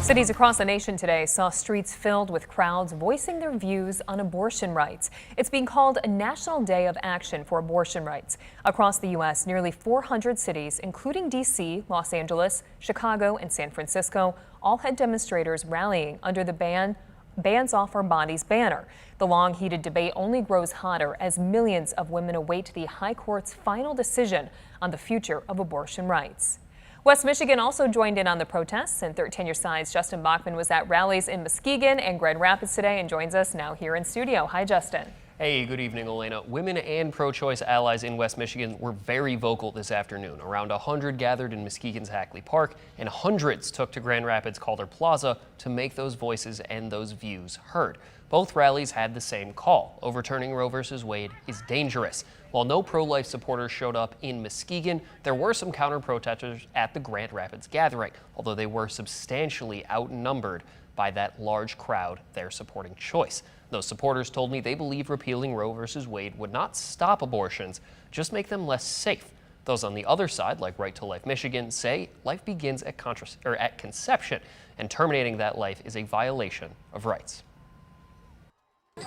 Cities across the nation today saw streets filled with crowds voicing their views on abortion rights. It's being called a National Day of Action for Abortion Rights. Across the U.S., nearly 400 cities, including D.C., Los Angeles, Chicago, and San Francisco, all had demonstrators rallying under the Bans Off Our Bodies banner. The long, heated debate only grows hotter as millions of women await the High Court's final decision on the future of abortion rights. West Michigan also joined in on the protests, and 13 Your Side's Justin Bachman was at rallies in Muskegon and Grand Rapids today and joins us now here in studio. Hi, Justin. Hey, good evening, Elena. Women and pro-choice allies in West Michigan were very vocal this afternoon. Around 100 gathered in Muskegon's Hackley Park, and hundreds took to Grand Rapids Calder Plaza to make those voices and those views heard. Both rallies had the same call: overturning Roe v. Wade is dangerous. While no pro-life supporters showed up in Muskegon, there were some counter-protesters at the Grand Rapids gathering, although they were substantially outnumbered by that large crowd there supporting choice. Those supporters told me they believe repealing Roe v. Wade would not stop abortions, just make them less safe. Those on the other side, like Right to Life Michigan, say life begins at conception, and terminating that life is a violation of rights.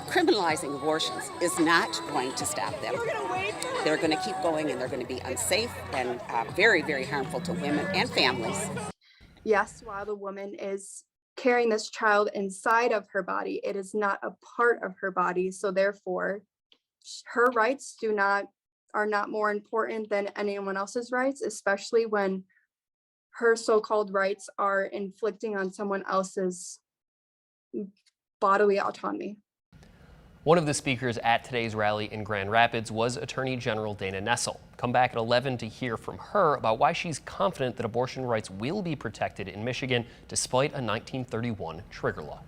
Criminalizing abortions is not going to stop them. They're going to keep going, and they're going to be unsafe and very, very harmful to women and families. Yes, while the woman is carrying this child inside of her body, it is not a part of her body. So therefore, her rights are not more important than anyone else's rights, especially when her so-called rights are inflicting on someone else's bodily autonomy. One of the speakers at today's rally in Grand Rapids was Attorney General Dana Nessel. Come back at 11 to hear from her about why she's confident that abortion rights will be protected in Michigan despite a 1931 trigger law.